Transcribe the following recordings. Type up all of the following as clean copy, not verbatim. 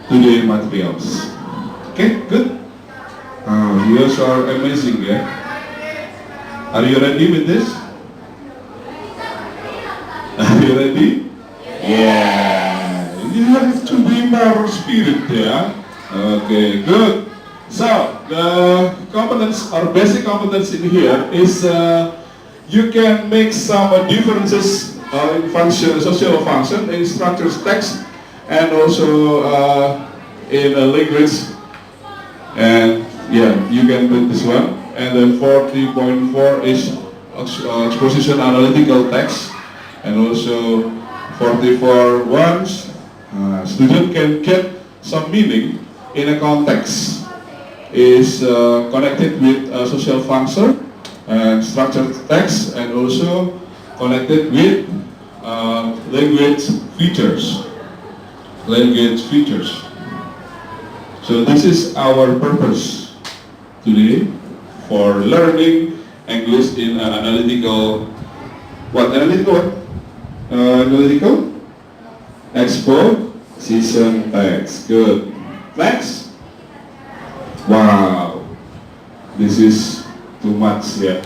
today's materials. Okay, good. You guys are amazing, yeah. Are you ready with this? Are you ready? Yeah. You have to be more spirit, yeah. Okay, good. So the competence or basic competence in here is you can make some differences in function, social function, in structures text, and also in a language. And yeah, you can put this one. And then 40.4 is exposition analytical text, and also 44.1 student can get some meaning in a context. Is connected with social function and structured text, and also connected with language features. Language features. So this is our purpose today for learning English in analytical. What analytical? Analytical exposition text. Good. Next. Wow, this is too much, yeah.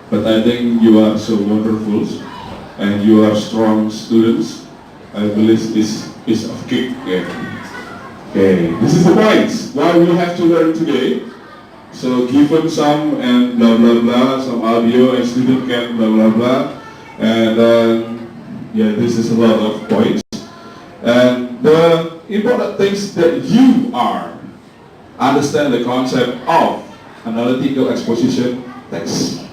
But I think you are so wonderful and you are strong students. I believe this piece of cake. Yeah. Okay, this is the points why we have to learn today. So given some and blah blah blah, some audio and student can blah blah blah, and yeah, this is a lot of points. And the important things that you are understand the concept of analytical exposition text,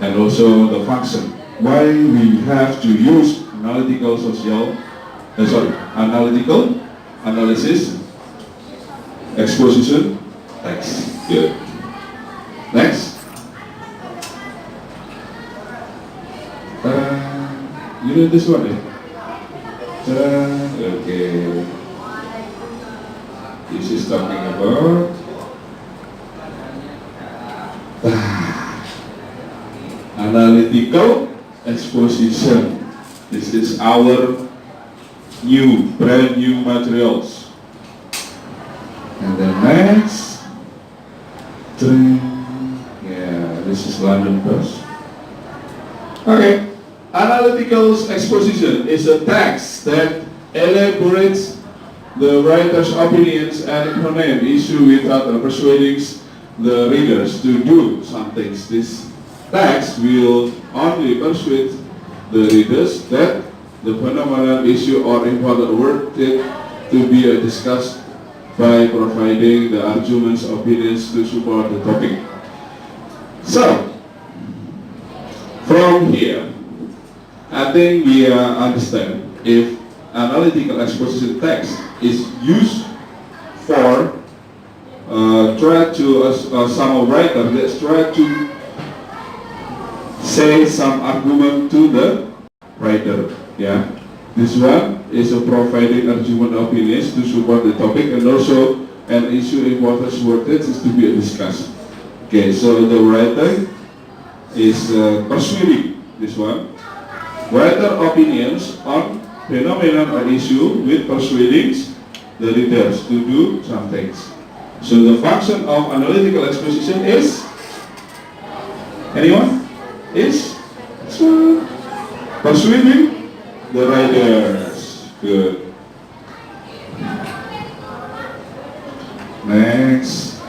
and also the function. Why we have to use analytical analytical analysis exposition text. Good. Next. You know this one, okay. This is talking about analytical exposition. This is our brand new materials. And then next, yeah, this is London Post. Okay, analytical exposition is a text that elaborates the writer's opinions and implement issue without persuading the readers to do some things. This text will only persuade the readers that the phenomenon, issue, or important word to be discussed by providing the arguments, opinions to support the topic. So, from here, I think we understand if analytical exposition text is used for try to some writer that try to say some argument to the writer. Yeah, this one is a providing argument opinions to support the topic, and also an issue important word is to be discussed. Okay, so the writer is persuading this one. Writer opinions on phenomenon or issue with persuading the readers to do some things. So the function of analytical exposition is, anyone? Is persuading the writers. Good. Next.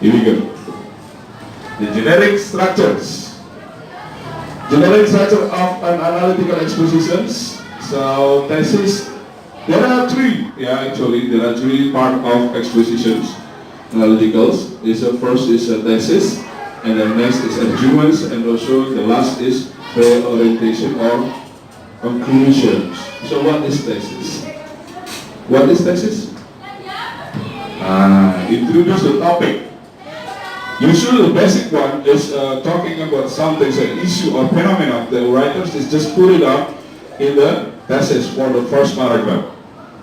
Here we go. The generic structures. Generic structure of an analytical expositions. So thesis, there are three. Yeah, actually there are three part of expositions. Analyticals. First is a thesis, and then next is arguments, and also the last is pre-orientation or conclusions. So what is thesis? What is thesis? Introduce the topic. Usually the basic one is talking about something, an issue or phenomenon. The writers is just put it up in the thesis for the first paragraph.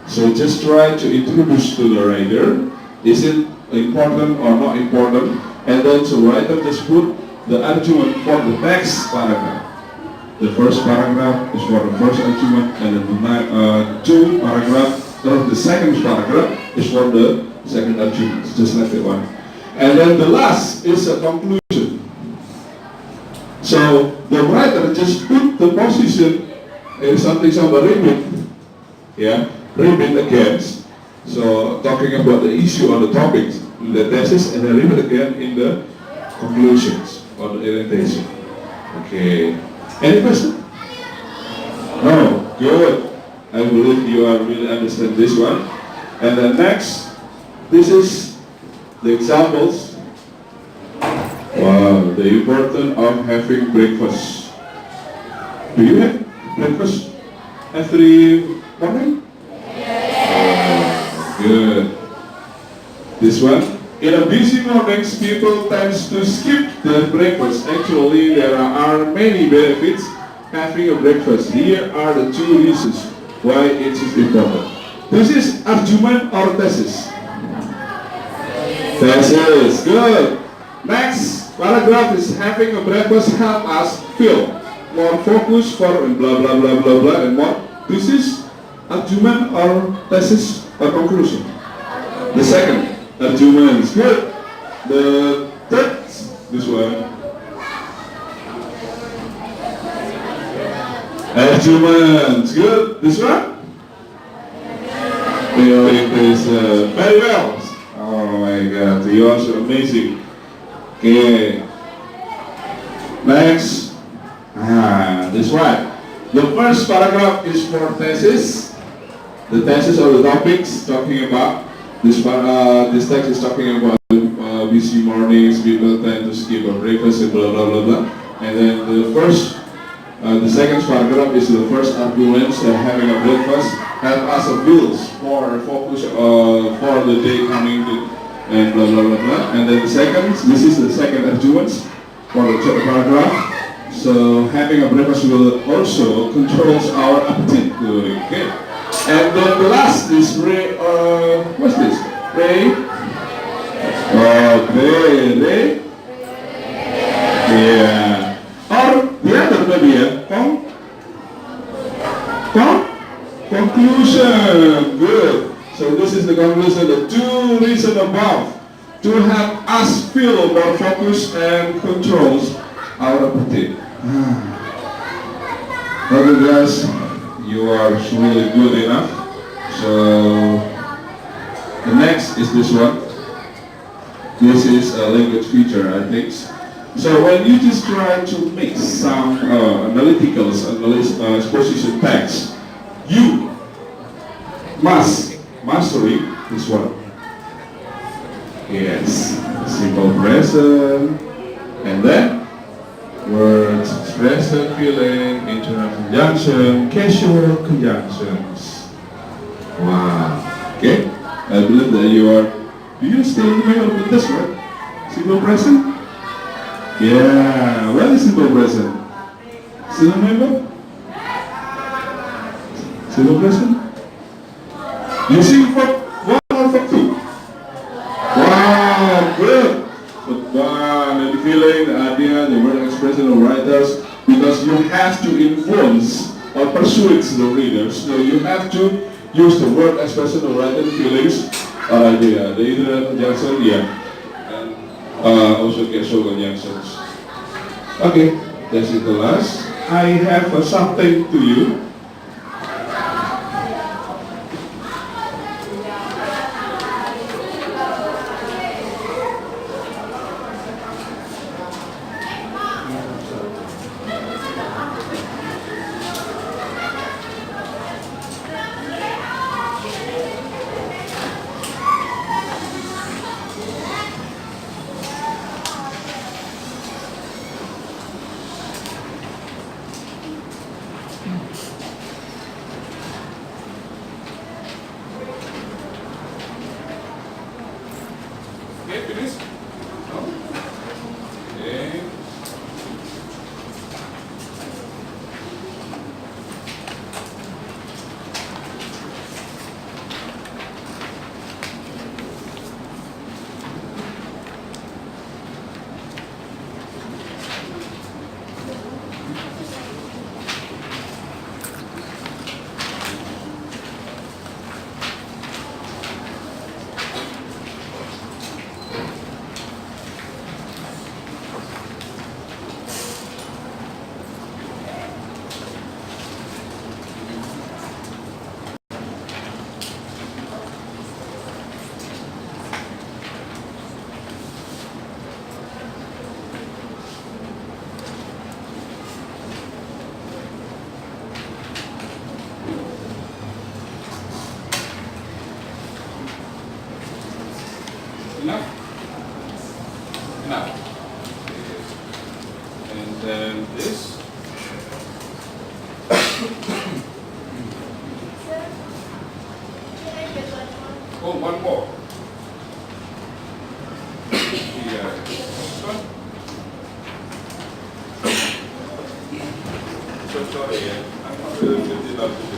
So just try to introduce to the writer, is it important or not important, and then the writer just put the argument for the next paragraph. The first paragraph is for the first argument, and then the second paragraph is for the second argument, just like that one. And then the last is a conclusion. So the writer just put the position in something repeat, repeat again. So talking about the issue or the topics, the thesis, and then repeat again in the conclusions or the orientation. Okay. Any question? No. Good. I believe you are really understand this one. And then next, this is the examples. Wow, the importance of having breakfast. Do you have breakfast every morning? Good. This one. In a busy mornings, people tend to skip the breakfast. Actually, there are many benefits having a breakfast. Here are the two reasons why it is important. This is argument or thesis? Thesis. Good. Next paragraph is having a breakfast help us feel more focused for blah blah blah blah blah and more. This is argument or thesis or conclusion? The second. Arguments. Good. The third, this one. Arguments. Good. This one. It is very well. Oh my God, you are so amazing. Okay. Next. This one. The first paragraph is for thesis. The thesis or the topics talking about. This text is talking about busy mornings, people tend to skip a breakfast and blah blah blah blah. And then the second paragraph is the first arguments that having a breakfast help us bills for focus for the day coming and blah blah blah blah. And then this is the second arguments for the third paragraph. So having a breakfast will also controls our appetite. Okay. And then the last is what's this? Ray? Okay, Ray? Yeah. Or the other maybe, conclusion. Good. So this is the conclusion, the two reasons above to help us feel more focused and controls our appetite. Okay guys, you are really good enough. So the next is this one. This is a language feature, I think. So when you just try to make some analytical exposition text, you must mastery this one. Yes, simple present, and then words, expression, feeling, internal conjunction, casual conjunctions. Wow. Okay. I believe that you are. Do you still remember with this word? Simple present? Yeah. What is simple present? Still remember? Simple present? You sing for one or for two? Wow. Good. For one, and the feeling, the idea, the word expression of writers, because you have to influence or persuade the readers. So you have to use the word expression of writer feelings or idea. The internal conjunction, and also casual conjunctions. Okay, that's it the last. I have something to you. Oh, one more. Yeah. So sorry, I'm not really good enough to do.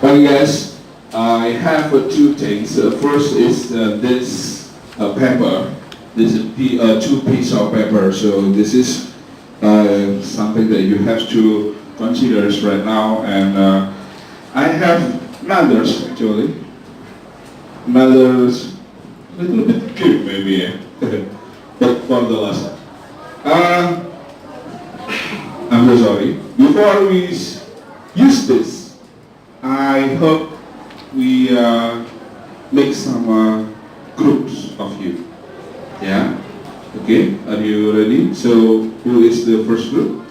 Okay guys, I have two things. First is this paper. This is two pieces of paper. So this is something that you have to consider right now. And I have others actually. Others a little bit cute maybe, but for the last time. I'm so sorry. Before we use this, I hope we make some groups of you. Yeah? Okay, are you ready? So, who is the first group?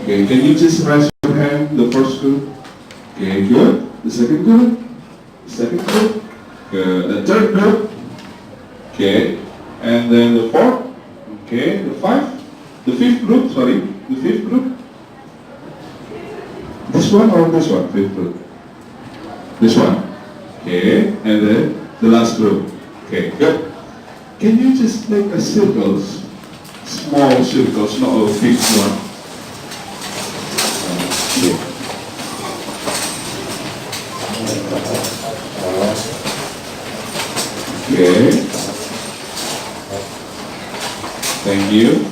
Okay, can you just raise your hand, the first group? Okay, good. The second group? The second group? Good. The third group? Okay. And then the fourth? Okay, the fifth group, sorry. The fifth group? This one or this one? Fifth group? This one. Okay, and then the last group. Okay, good. Can you just make a circles, small circles, not a big one? Okay. Thank you.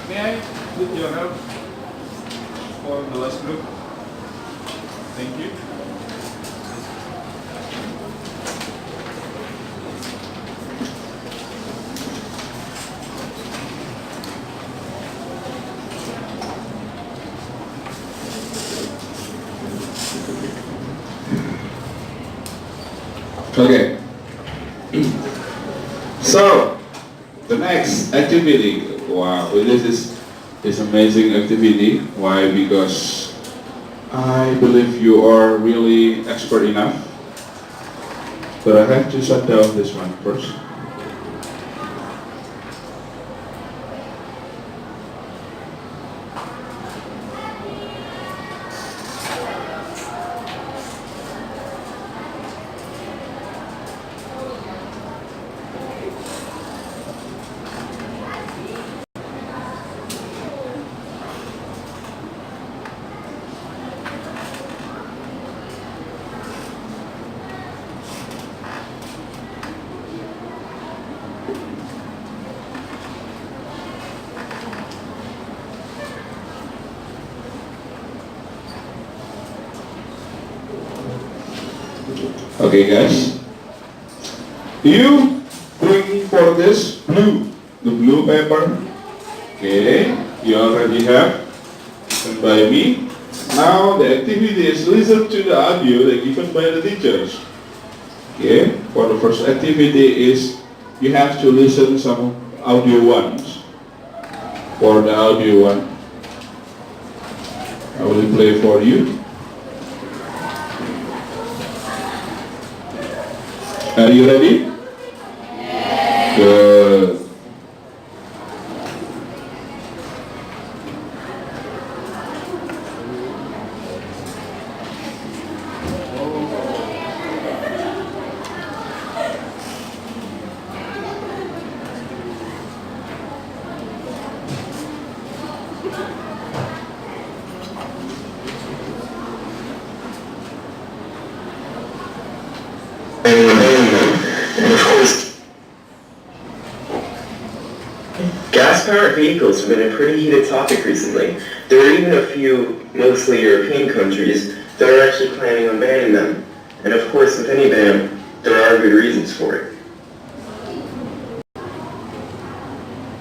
May I put your help for the last group? Thank you. Okay. So the next activity. Wow, this is amazing activity. Why? Because I believe you are really expert enough. But I have to shut down this one first. Okay guys, You bring for this blue, the blue paper. Okay, you already have. And by me. Now the activity is listen to the audio that given by the teachers. Okay, for the first activity is you have to listen some audio ones. For the audio one, I will play for you. Are you ready? Good. Gas-powered vehicles have been a pretty heated topic recently. There are even a few, mostly European countries, that are actually planning on banning them. And of course, with any ban, there are good reasons for it.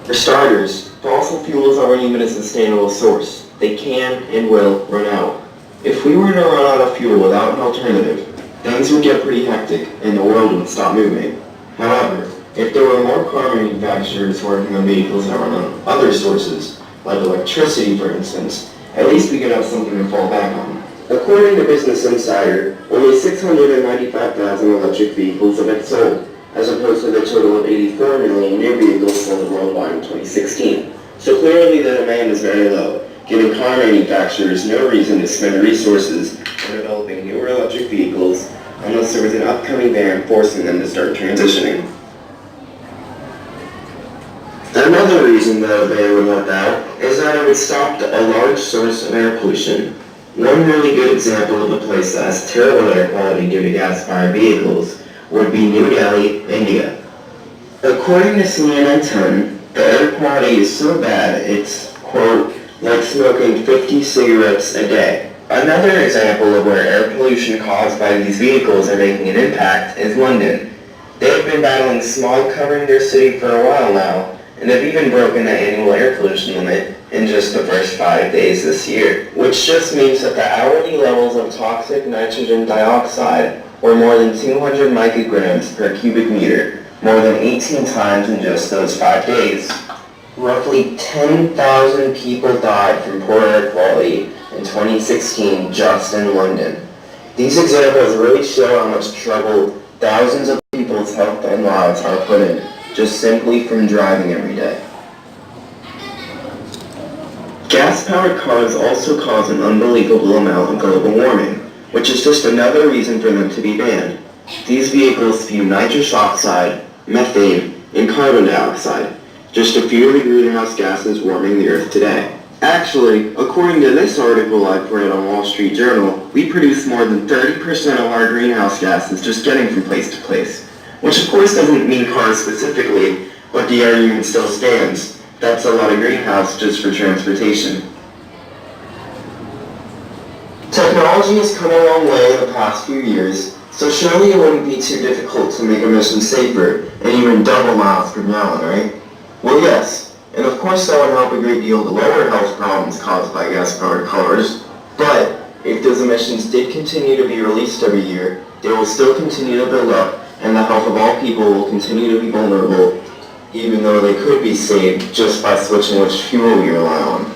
For starters, fossil fuels aren't even a sustainable source. They can and will run out. If we were to run out of fuel without an alternative, things would get pretty hectic and the world would stop moving. However, if there were more car manufacturers working on vehicles that run on other sources, like electricity for instance, at least we could have something to fall back on. According to Business Insider, only 695,000 electric vehicles have been sold, as opposed to the total of 84 million new vehicles sold worldwide in 2016. So clearly the demand is very low, giving car manufacturers no reason to spend resources on developing newer electric vehicles unless there was an upcoming ban forcing them to start transitioning. Another reason that a ban would help out is that it would stop a large source of air pollution. One really good example of a place that has terrible air quality due to gas-fired vehicles would be New Delhi, India. According to CNN 10, the air quality is so bad it's, quote, like smoking 50 cigarettes a day. Another example of where air pollution caused by these vehicles are making an impact is London. They have been battling smog covering their city for a while now, and have even broken the annual air pollution limit in just the first 5 days this year, which just means that the hourly levels of toxic nitrogen dioxide were more than 200 micrograms per cubic meter, more than 18 times in just those 5 days. Roughly 10,000 people died from poor air quality in 2016 just in London. These examples really show how much trouble thousands of people's health and lives are put in just simply from driving every day. Gas-powered cars also cause an unbelievable amount of global warming, which is just another reason for them to be banned. These vehicles spew nitrous oxide, methane, and carbon dioxide, just a few of the greenhouse gases warming the Earth today. Actually, according to this article I've read on Wall Street Journal, we produce more than 30% of our greenhouse gases just getting from place to place. Which of course doesn't mean cars specifically, but the argument still stands. That's a lot of greenhouse just for transportation. Technology has come a long way in the past few years, so surely it wouldn't be too difficult to make emissions safer and even double miles per gallon, right? Well, yes, and of course that would help a great deal to lower health problems caused by gas-powered cars, but if those emissions did continue to be released every year, they will still continue to build up, and the health of all people will continue to be vulnerable, even though they could be saved just by switching which fuel we rely on.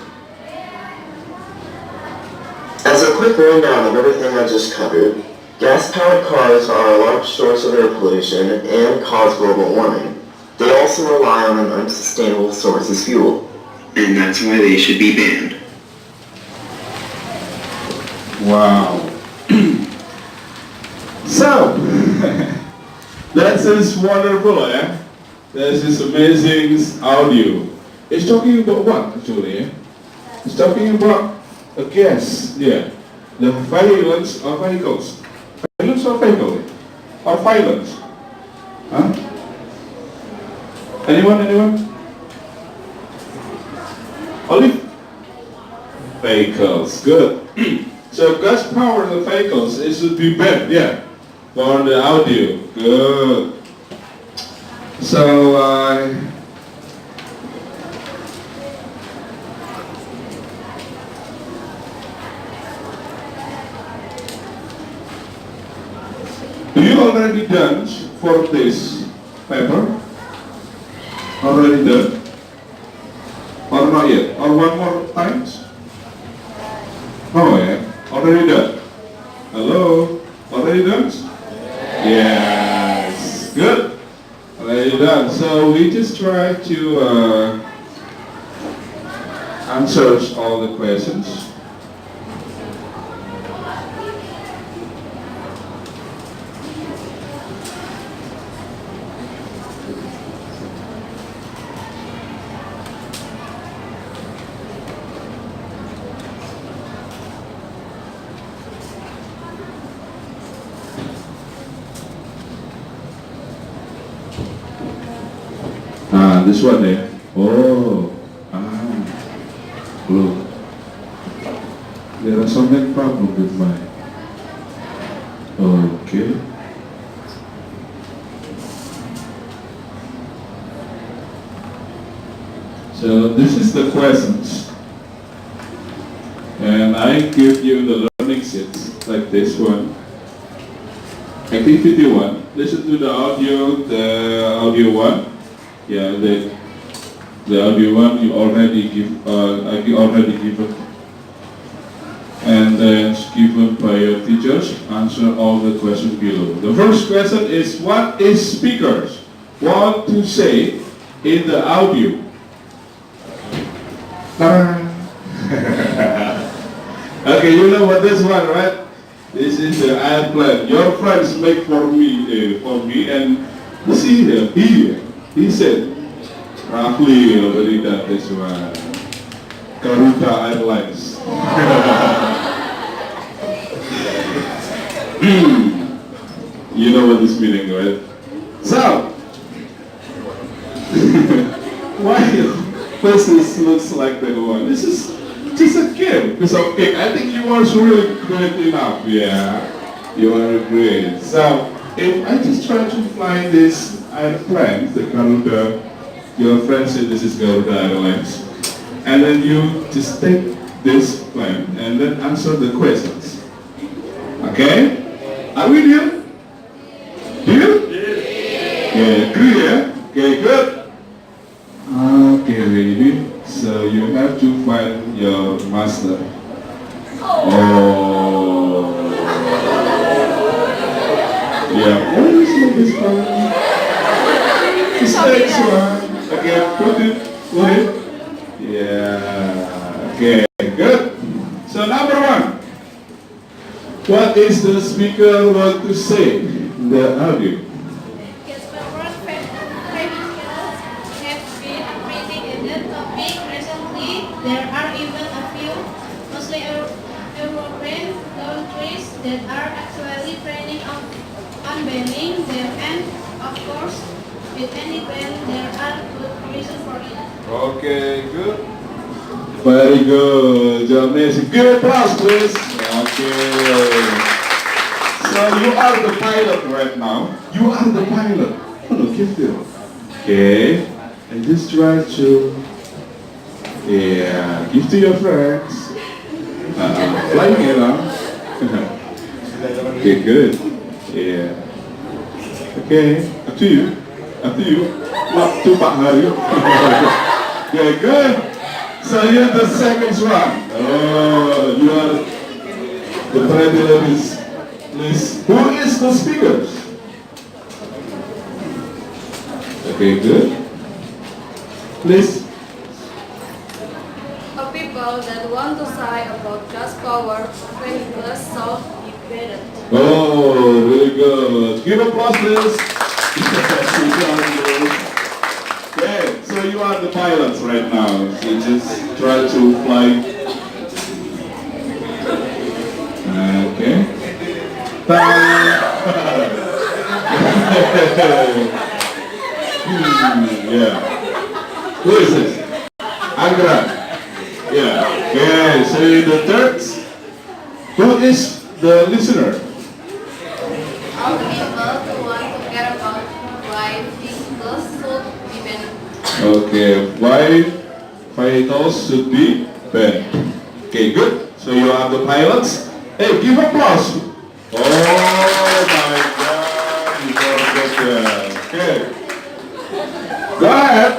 As a quick rundown of everything I just covered, gas-powered cars are a large source of air pollution and cause global warming. They also rely on an unsustainable source as fuel, and that's why they should be banned. Wow. So, that is wonderful, eh? This is amazing audio. It's talking about what, actually, eh? It's talking about a gas, yeah. The violence of vehicles. Violence or vehicle? Or violence? Huh? Anyone? Only? Vehicles, good. So gas-powered vehicles, it should be banned, yeah. For the audio, good. So, do you already done for this paper? Already done? Or not yet? Or one more times? Oh yeah, already done. Hello? Already done? Yes. Good. Already done. So we just try to answer all the questions. This one there. Oh, look. There are some problem with mine. Okay. So this is the questions. And I give you the learning sheets like this one. Activity 1. Listen to the audio 1. Yeah, the audio one you already give, I already given, and then given by your teachers. Answer all the questions below. The first question is, what is speakers want to say in the audio? Okay, you know what this one, right? This is the airplane. Your friends make for me, and see here. He said, roughly already done this one. Garuda Airlines. You know what this meaning, right? So, why this looks like that one? This is just a game. It's okay. I think you are really great enough. Yeah, you are great. So, if I just try to fly this airplane, the Garuda, your friend said this is Garuda Airlines, and then you just take this plane and then answer the questions. Okay? Are we deal? Deal? Yeah, clear? Okay, good. Okay, baby. So you have to find your master. Oh. Yeah, what is this one? This next one. Okay, put it. Yeah. Okay, good. So number 1. What is the speaker want to say in the audio? Yes, the word femicals have been appearing in that topic recently. There are even a few, mostly European countries, that are actually planning on banning them, and of course, with any ban, there are good reasons for it. Okay, good. Very good. Amazing. Good applause, please. Okay. So you are the pilot right now. You are the pilot. Oh, give them. Okay. And just try to, give to your friends. Flying it on. Okay, good. Yeah. Okay. Up to you. Not to Pak Hari. Okay, good. So you're the second one. Oh, you are the president is who is the speakers? Okay, good. Please. A people that want to say about gas power when glass solve be better. Oh, really good. Give applause, please. Okay, so you are the pilots right now. So just try to fly. Okay. Yeah. Who is this? Angra. Yeah. Okay, so the third. Who is the listener? All people who want to care about why things vehicles should be banned. Okay, why vehicles should be banned? Okay, good. So you are the pilots. Hey, give applause. Oh my God, you got that. Okay. Go ahead.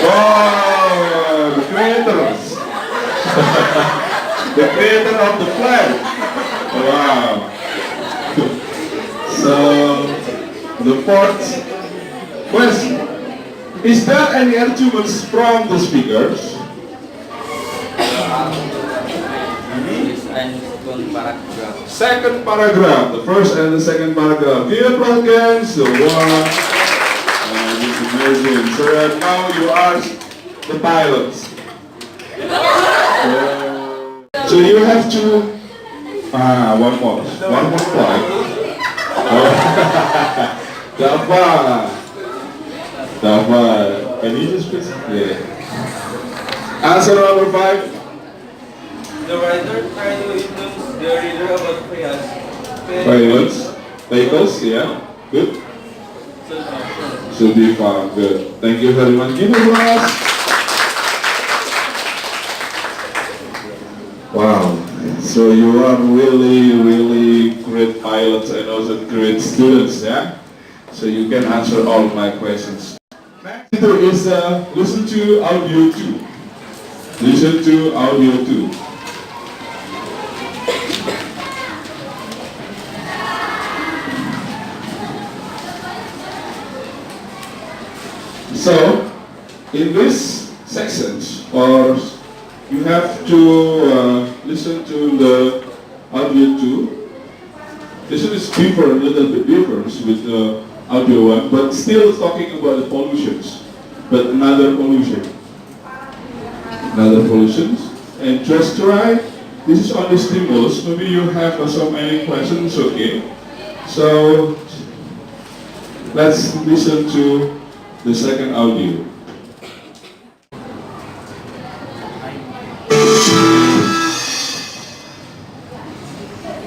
Oh, the creators. The creator of the flag. Wow. So, the fourth question. Is there any arguments from the speakers? Second paragraph, the first and the second paragraph. Give applause again. So one, this is amazing. So now you are the pilots. So you have to, one more flight. Dapat. Can you just please? Yeah. Answer number 5. The writer tried to influence the reader about Vehicles, yeah. Good. Should be fun. Good. Thank you very much. Give applause. Wow. So you are really great pilots and also great students, yeah? So you can answer all my questions. Next is listen to audio 2. Listen to audio 2. So, in this sections, or you have to listen to the audio 2. This is different, a little bit different with the audio 1, but still talking about the pollutions, but another pollutions. And just try. This is only stimulus. Maybe you have so many questions. Okay. So let's listen to the second audio.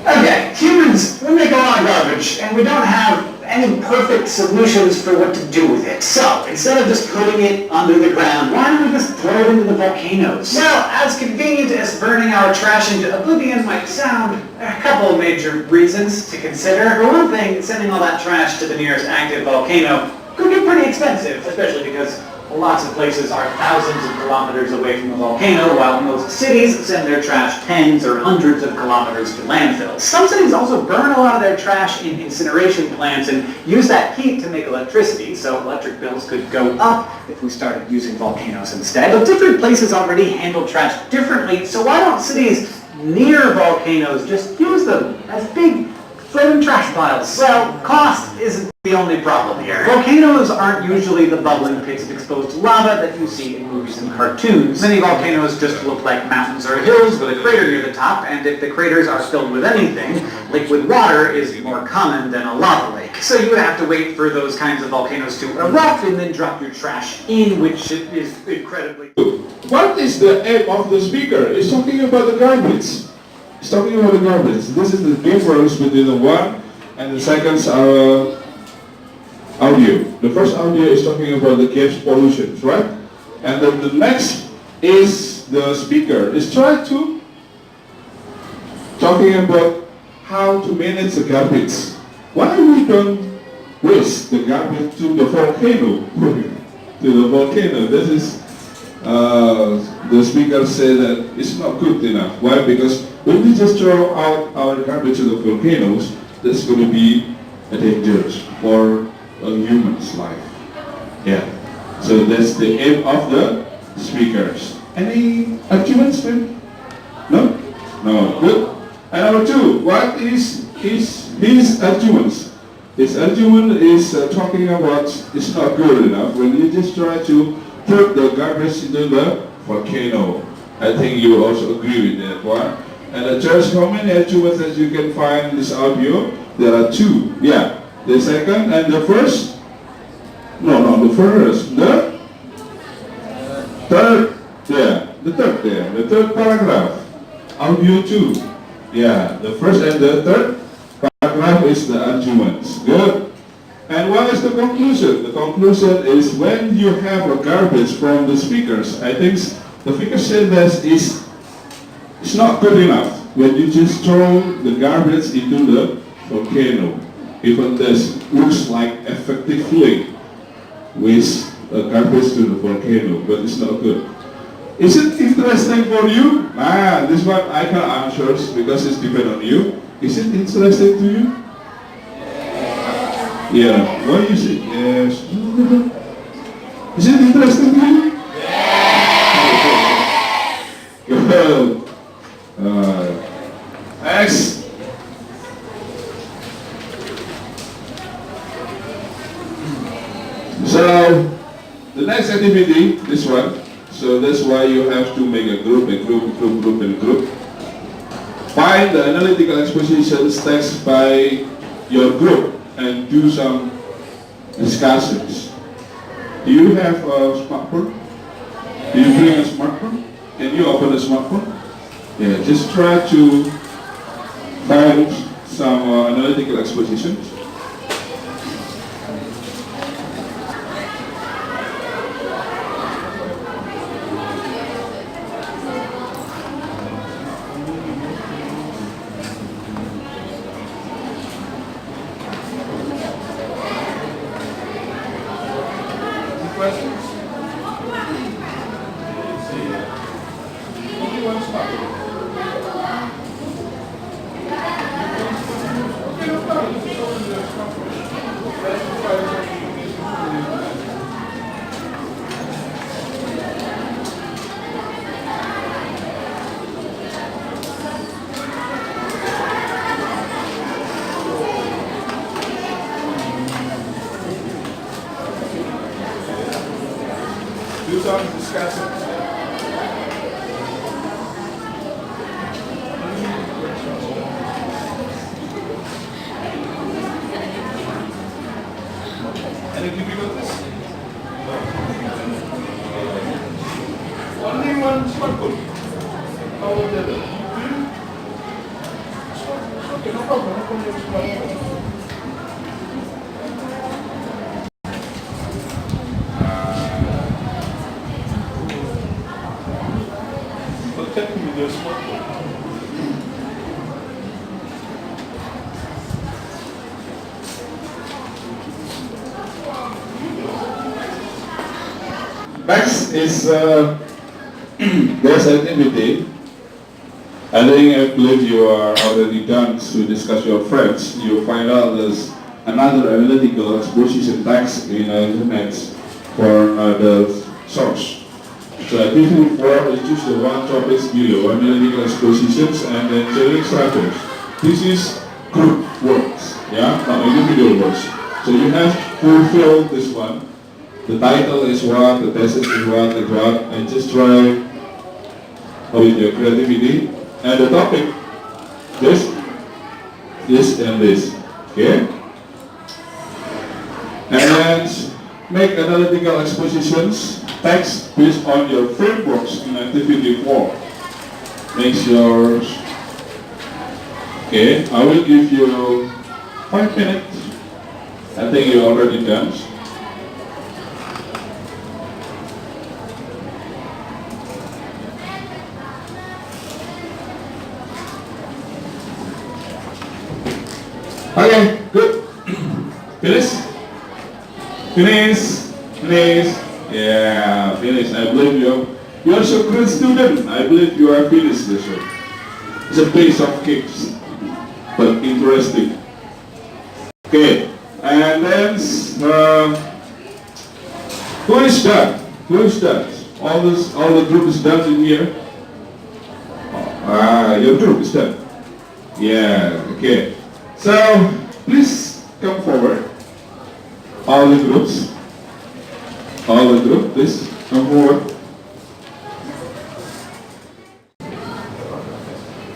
Okay, humans, we make a lot of garbage, and we don't have any perfect solutions for what to do with it. So, instead of just putting it under the ground, why don't we just throw it into the volcanoes? Well, as convenient as burning our trash into oblivion might sound, there are a couple of major reasons to consider. For one thing, sending all that trash to the nearest active volcano could get pretty expensive, especially because lots of places are thousands of kilometers away from the volcano, while most cities send their trash tens or hundreds of kilometers to landfills. Some cities also burn a lot of their trash in incineration plants and use that heat to make electricity, so electric bills could go up if we started using volcanoes instead. But different places already handle trash differently, so why don't cities near volcanoes just use them as big floating trash piles? Well, cost isn't the only problem here. Volcanoes aren't usually the bubbling pits of exposed lava that you see in movies and cartoons. Many volcanoes just look like mountains or hills with a crater near the top, and if the craters are filled with anything, liquid water is more common than a lava lake. So you would have to wait for those kinds of volcanoes to erupt and then drop your trash in, which is incredibly... What is the aim of the speaker? It's talking about the garbage. It's talking about the garbage. This is the difference between the one and the second audio. The first audio is talking about the gas pollution, right? And then the next is the speaker is trying to talking about how to manage the garbage. Why we don't waste the garbage to the volcano? To the volcano. This is the speaker said that it's not good enough. Why? Because when we just throw out our garbage to the volcanoes, that's going to be a danger for a human's life. Yeah. So that's the aim of the speakers. Any arguments? No? No. Good. And number 2, what is his arguments? His argument is talking about it's not good enough when you just try to put the garbage into the volcano. I think you will also agree with that one. And just how many arguments that you can find in this audio? There are 2. Yeah. The second and the first? No, the first. The third. Yeah, the third there. The third paragraph. Audio 2. Yeah, the first and the third paragraph is the arguments. Good. And what is the conclusion? The conclusion is when you have a garbage from the speakers, I think the speaker said that it's not good enough when you just throw the garbage into the volcano. Even this looks like effectively with a garbage to the volcano, but it's not good. Is it interesting for you? This one I can answer because it's depend on you. Is it interesting to you? Yeah. What do you say? Yes. Is it interesting to you? Good. Next. So the next activity, this one. So that's why you have to make a group. Find the analytical expositions text by your group and do some discussions. Do you have a smartphone? Do you bring a smartphone? Can you open a smartphone? Yeah, just try to find some analytical expositions. Questions? Only one smartphone. Okay, no problem. Just open the smartphone. Let's try some do some discussions. Any difficulties? Only one smartphone. How about the other? Okay, no problem. No problem with smartphone. Checking with your smartphone. Next is this activity. I believe you are already done to discuss your friends. You find out there's another analytical exposition text in the internet for another source. So activity 4 is choose the one topics below, analytical expositions and then sharing structures. This is group works, yeah, not individual works. So you have to fulfill this one. The title is what, the thesis is what, and just try with your creativity. And the topic, this, and this, okay? And then make analytical expositions text based on your frameworks in activity 4. Make yours. Okay, I will give you 5 minutes. I think you already done. Okay, good. Finish. Yeah, finish. I believe you are so great student. I believe you are finished this one. It's a piece of cakes, but interesting. Okay, and then who is done? All the group is done in here. Your group is done. Yeah. Okay. So please come forward. All the groups, please come forward.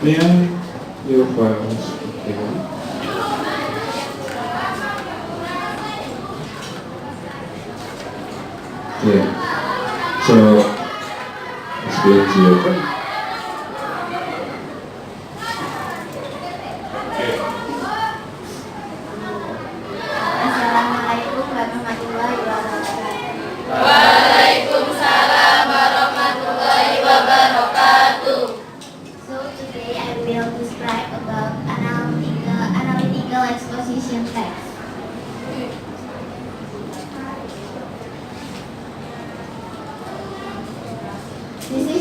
May I your files? Yeah. So let's go to your friend. Assalamualaikum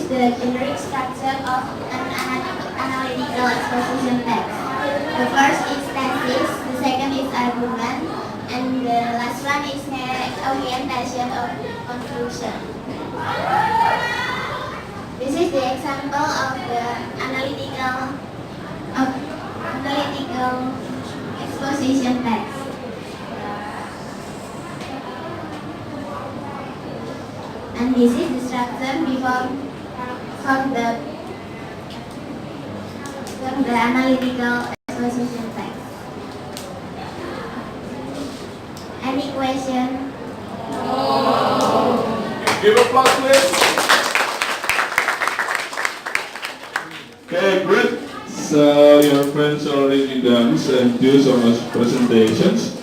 is the generic structure of an analytical exposition text. The first is thesis, the second is argument, and the last one is orientation of conclusion. This is the example of the analytical exposition text. And this is the structure from the analytical exposition text. Any question? Give applause, please. Okay, great. So your friends already done and do some presentations.